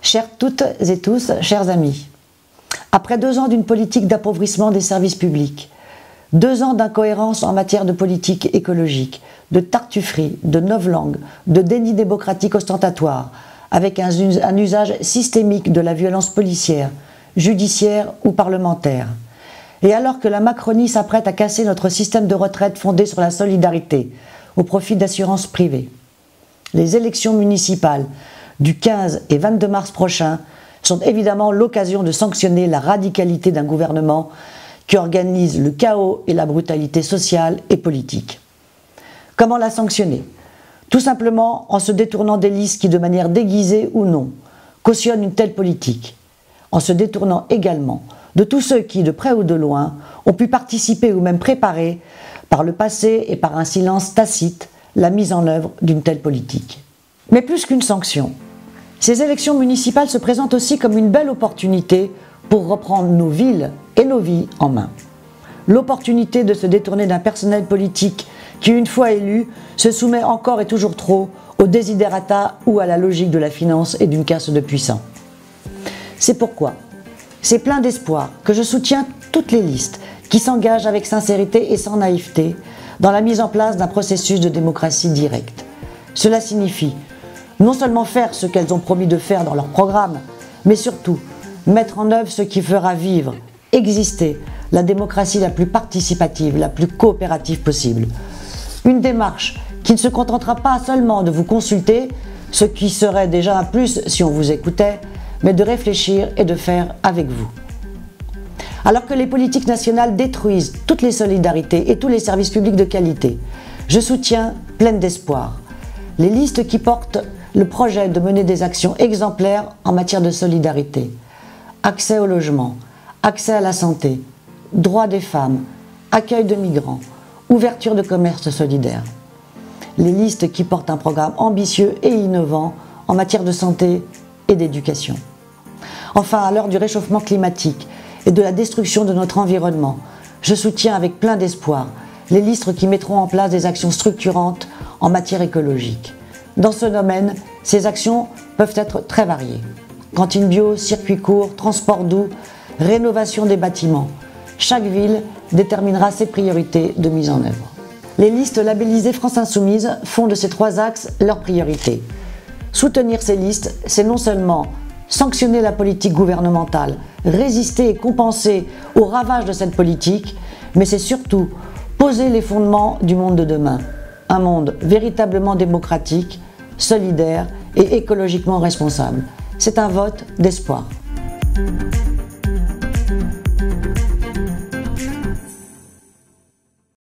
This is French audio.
Chères toutes et tous, chers amis, après 2 ans d'une politique d'appauvrissement des services publics, 2 ans d'incohérence en matière de politique écologique, de tartufferie, de novlangue, de déni démocratique ostentatoire, avec un usage systémique de la violence policière, judiciaire ou parlementaire. Et alors que la Macronie s'apprête à casser notre système de retraite fondé sur la solidarité, au profit d'assurances privées. Les élections municipales du 15 et 22 mars prochains sont évidemment l'occasion de sanctionner la radicalité d'un gouvernement qui organise le chaos et la brutalité sociale et politique. Comment la sanctionner? Tout simplement en se détournant des listes qui, de manière déguisée ou non, cautionnent une telle politique, en se détournant également de tous ceux qui, de près ou de loin, ont pu participer ou même préparer, par le passé et par un silence tacite, la mise en œuvre d'une telle politique. Mais plus qu'une sanction, ces élections municipales se présentent aussi comme une belle opportunité pour reprendre nos villes et nos vies en main. L'opportunité de se détourner d'un personnel politique qui, une fois élu, se soumet encore et toujours trop aux desiderata ou à la logique de la finance et d'une caste de puissants. C'est pourquoi c'est plein d'espoir que je soutiens toutes les listes qui s'engagent avec sincérité et sans naïveté dans la mise en place d'un processus de démocratie directe. Cela signifie non seulement faire ce qu'elles ont promis de faire dans leur programme, mais surtout mettre en œuvre ce qui fera vivre, exister la démocratie la plus participative, la plus coopérative possible. Une démarche qui ne se contentera pas seulement de vous consulter, ce qui serait déjà un plus si on vous écoutait, mais de réfléchir et de faire avec vous. Alors que les politiques nationales détruisent toutes les solidarités et tous les services publics de qualité, je soutiens, pleine d'espoir, les listes qui portent le projet de mener des actions exemplaires en matière de solidarité. Accès au logement, accès à la santé, droits des femmes, accueil de migrants, ouverture de commerce solidaire. Les listes qui portent un programme ambitieux et innovant en matière de santé et d'éducation. Enfin, à l'heure du réchauffement climatique et de la destruction de notre environnement, je soutiens avec plein d'espoir les listes qui mettront en place des actions structurantes en matière écologique. Dans ce domaine, ces actions peuvent être très variées. Cantine bio, circuits courts, transport doux, rénovation des bâtiments. Chaque ville déterminera ses priorités de mise en œuvre. Les listes labellisées France Insoumise font de ces 3 axes leurs priorités. Soutenir ces listes, c'est non seulement sanctionner la politique gouvernementale, résister et compenser aux ravages de cette politique, mais c'est surtout poser les fondements du monde de demain. Un monde véritablement démocratique, solidaire et écologiquement responsable. C'est un vote d'espoir.